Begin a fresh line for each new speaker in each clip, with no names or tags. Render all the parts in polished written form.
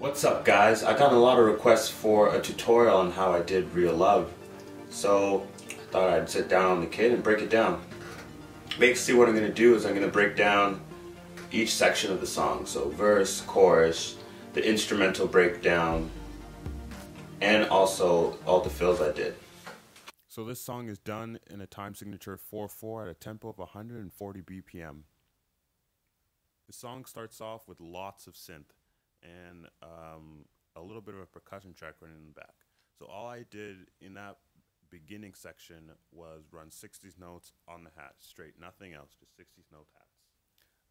What's up guys? I got a lot of requests for a tutorial on how I did Real Love. So I thought I'd sit down on the kit and break it down. Basically what I'm going to do is I'm going to break down each section of the song. So verse, chorus, the instrumental breakdown, and also all the fills I did. So this song is done in a time signature 4/4 at a tempo of 140 BPM. The song starts off with lots of synth and a little bit of a percussion track running in the back. So all I did in that beginning section was run 60s notes on the hat, straight, nothing else, just 60s note hats.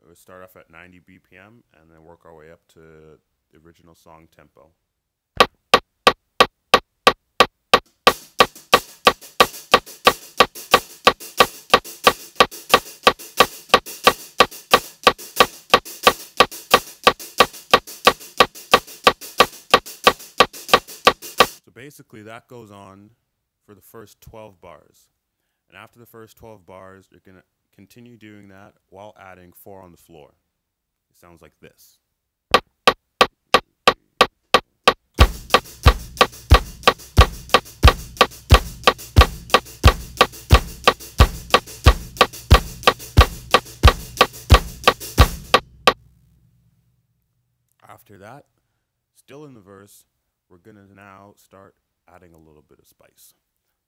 We'll start off at 90 BPM and then work our way up to the original song tempo. Basically that goes on for the first 12 bars, and after the first 12 bars you're going to continue doing that while adding 4 on the floor. It sounds like this. After that, still in the verse, we're going to now start adding a little bit of spice.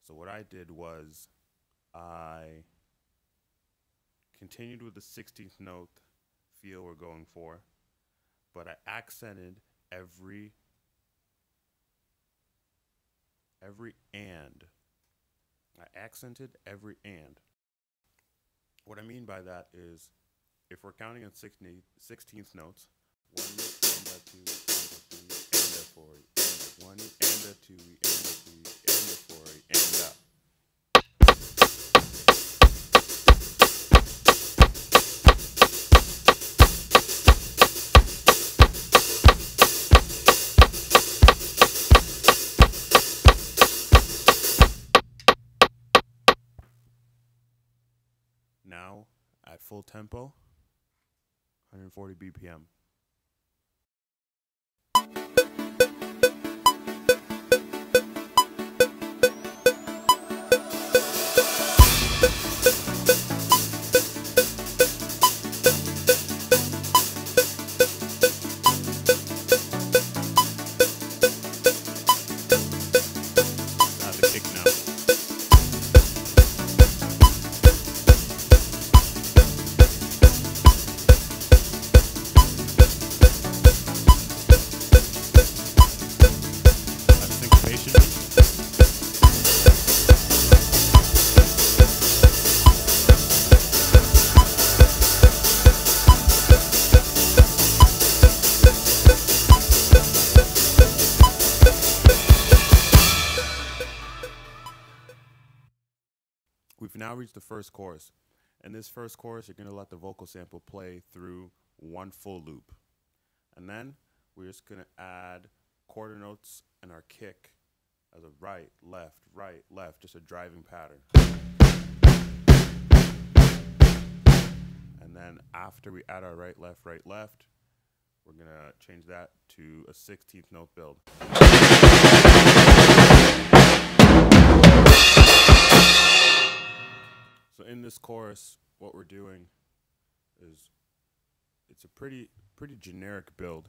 So what I did was I continued with the 16th note feel we're going for, but I accented every and. I accented every and. What I mean by that is if we're counting on 16th notes, 1 and a 2 and a 3 and a 4. 1 and a 2 and a 3 and a 4 and up. Now at full tempo, 140 BPM. We've now reached the first chorus. In this first chorus, you're going to let the vocal sample play through one full loop. And then we're just going to add quarter notes and our kick as a right, left, just a driving pattern. And then after we add our right, left, we're going to change that to a 16th note build. So in this chorus, what we're doing is it's a pretty generic build.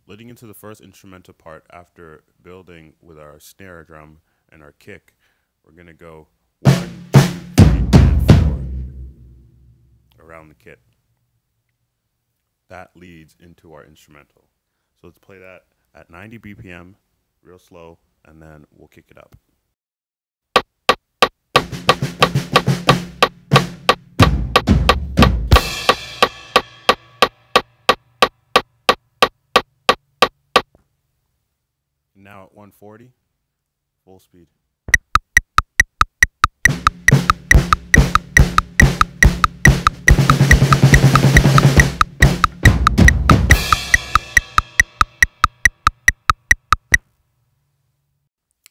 Leading into the first instrumental part after building with our snare drum and our kick, we're going to go 1, 2, 3, and 4 around the kit. That leads into our instrumental. So let's play that at 90 BPM, real slow, and then we'll kick it up. Now at 140, full speed.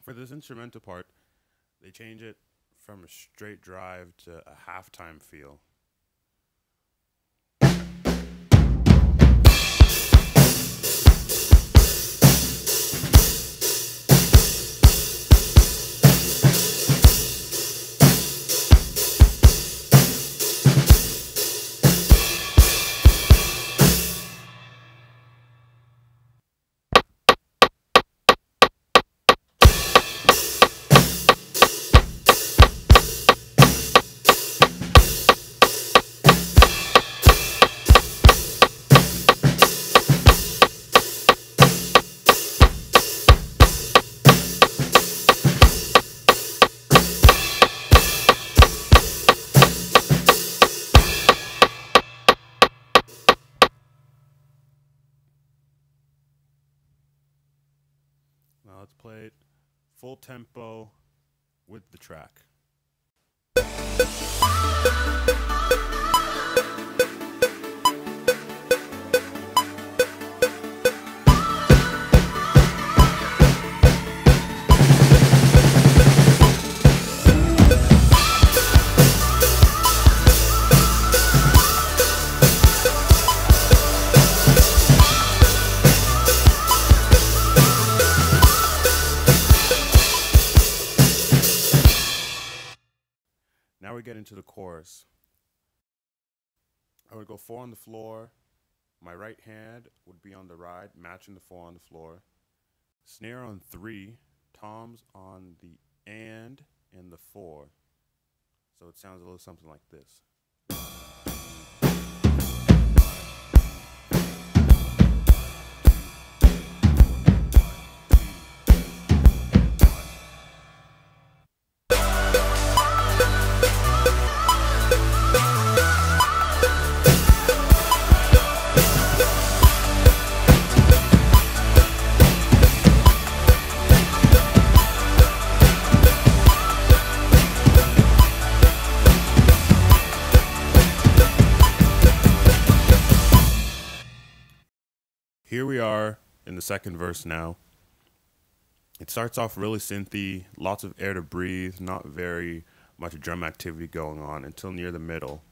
For this instrumental part, they change it
from a straight drive to a halftime feel. Now let's play it full tempo with the track. Now we get into the chorus. I would go 4 on the floor. My right hand would be on the ride, matching the 4 on the floor. Snare on 3, toms on the and the 4. So it sounds a little something like this. Here we are in the second verse now. It starts off really synthy, lots of air to breathe, not very much drum activity going on until near the middle,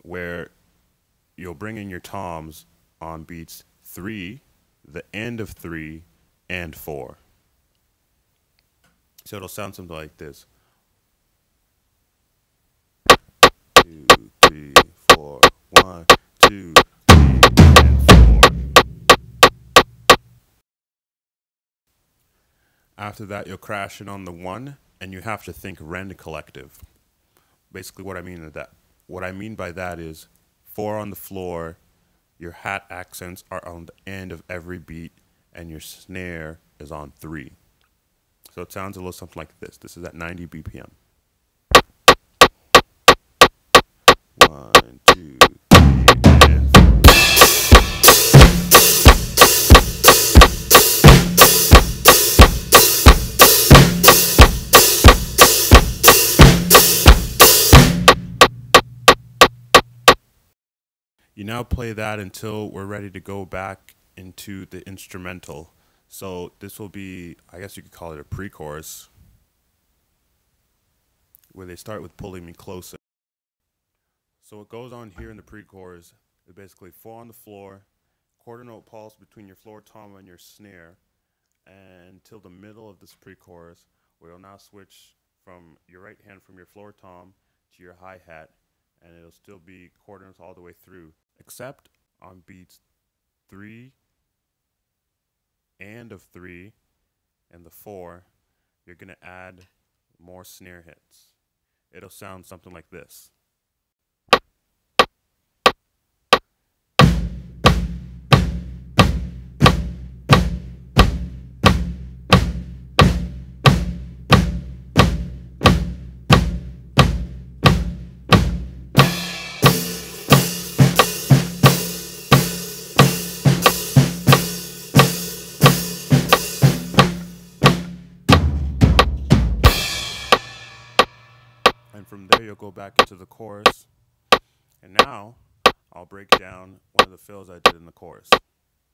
where you'll bring in your toms on beats 3, the end of 3, and 4. So it'll sound something like this. 2, 3, 4, 1, 2, 3, and 4. After that, you'll crash in on the 1, and you have to think Rend collective. Basically, what I mean by that is 4 on the floor, your hat accents are on the end of every beat, and your snare is on 3. So it sounds a little something like this. This is at 90 BPM. 1, 2, 3, and 4. You now play that until we're ready to go back into the instrumental. So this will be, I guess you could call it a pre-chorus, where they start with Pulling Me Closer. So what goes on here in the pre-chorus is basically 4 on the floor, quarter note pulse between your floor tom and your snare, until the middle of this pre-chorus, where you'll now switch from your right hand from your floor tom to your hi-hat, and it'll still be quarter notes all the way through, except on beats 3 and of 3 and the 4, you're going to add more snare hits. It'll sound something like this. And from there, you'll go back into the chorus. And now, I'll break down one of the fills I did in the chorus.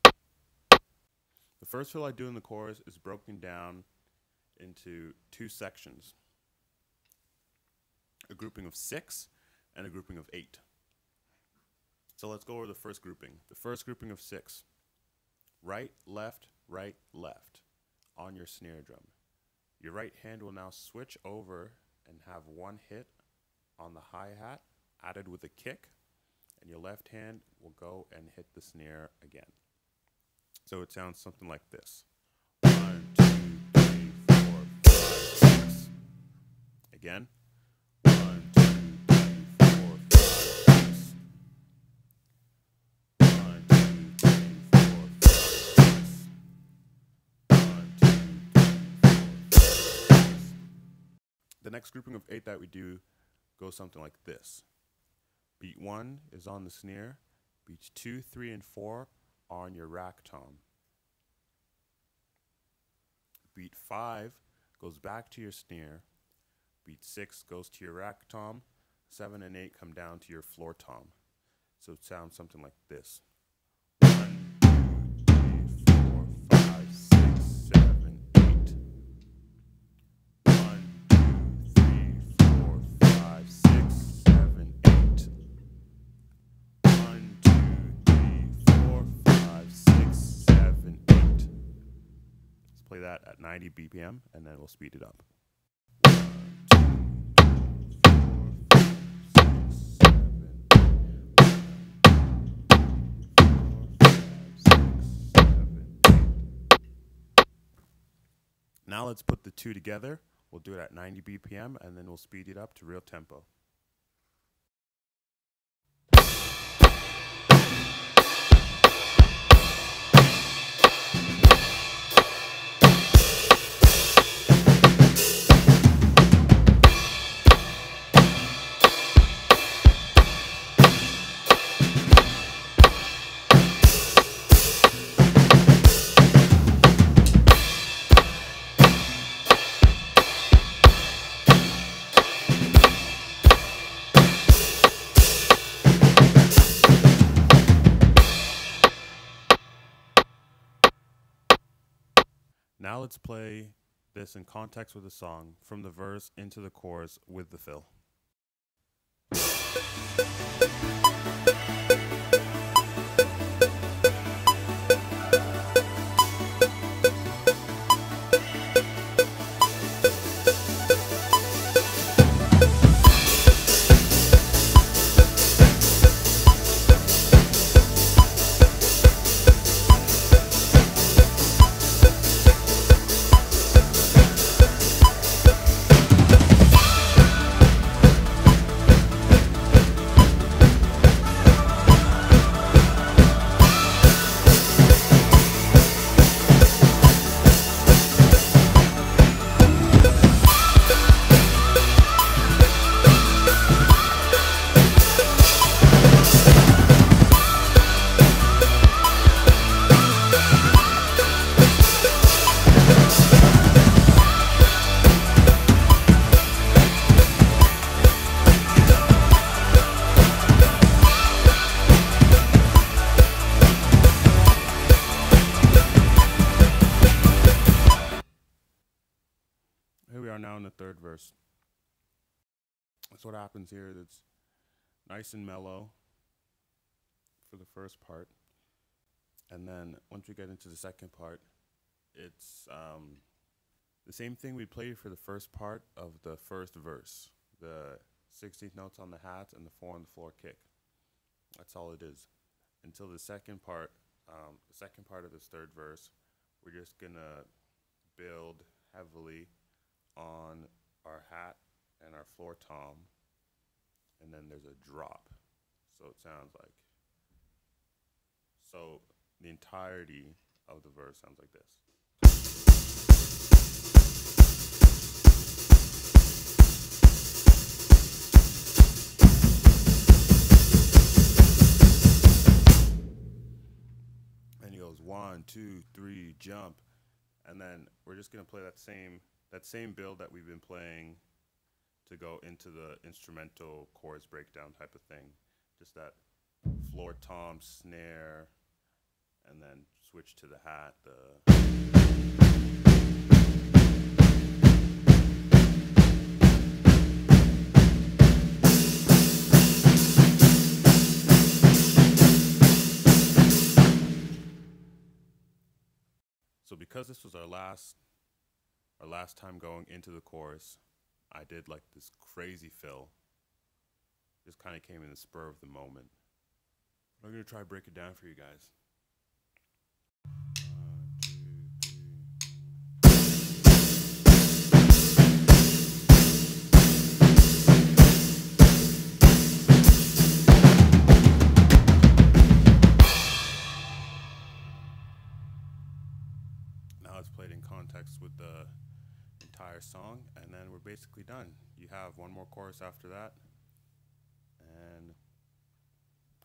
The first fill I do in the chorus is broken down into 2 sections. grouping of 6 and a grouping of 8. So let's go over the first grouping. The first grouping of 6. Right, left, on your snare drum. Your right hand will now switch over and have one hit on the hi-hat added with a kick, and your left hand will go and hit the snare again. So it sounds something like this. 1, 2, 3, 4, 5, 6. Again. 1, 2, 3, 4, 5, 6. 1, 2, 3, 4, 5, 6. 1, 2, 3, 4, 5, 6. The next grouping of 8 that we do goes something like this. Beat 1 is on the snare. Beats 2, 3, and 4 are on your rack tom. Beat 5 goes back to your snare. Beat 6 goes to your rack tom. 7 and 8 come down to your floor tom. So it sounds something like this. 1, 2, 3, 4, 5, 6, 7, 8. 1, 2, 3, 4, 5, 6, 7, 8. 1, 2, 3, 4, 5, 6, 7, 8. Let's play that at 90 BPM and then we'll speed it up. 1, 2, 3, 4, 5, 6, 7, 8. Now let's put the two together. We'll do it at 90 BPM and then we'll speed it up to real tempo. Now let's play this in context with the song, from the verse into the chorus with the fill. Here we are now in the third verse. That's what happens here. It's nice and mellow for the first part. And then once we get into the second part, it's the same thing we played for the first part of the first verse. The 16th notes on the hat and the 4 on the floor kick. That's all it is. Until the second part of this third verse, we're just gonna build heavily on our hat and our floor tom, and then there's a drop. So it sounds like, so the entirety of the verse sounds like this. And he goes 1, 2, 3, jump, and then we're just gonna play that same build that we've been playing to go into the instrumental chorus breakdown type of thing. Just that floor tom, snare, and then switch to the hat. because this was our last time going into the chorus, I did like this crazy fill. Just kind of came in the spur of the moment. I'm gonna try to break it down for you guys. 1, 2, 3. Now it's played in context with the entire song, and then we're basically done. You have one more chorus after that, and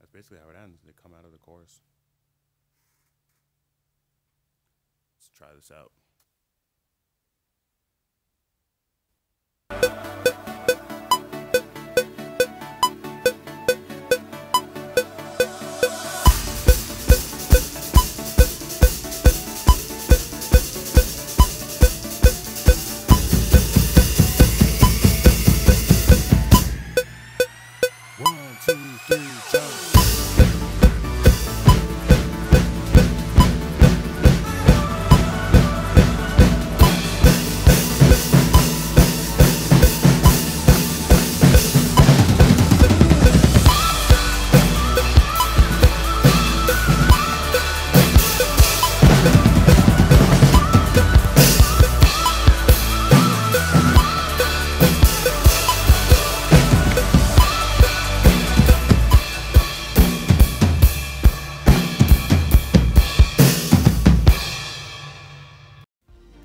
that's basically how it ends. They come out of the chorus. Let's try this out.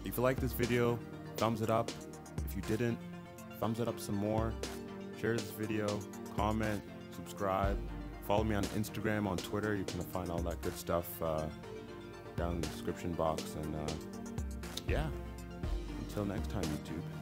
If you like this video, thumbs it up. If you didn't, thumbs it up some more. Share this video, comment, subscribe. Follow me on Instagram, on Twitter. You can find all that good stuff down in the description box. And yeah, until next time, YouTube.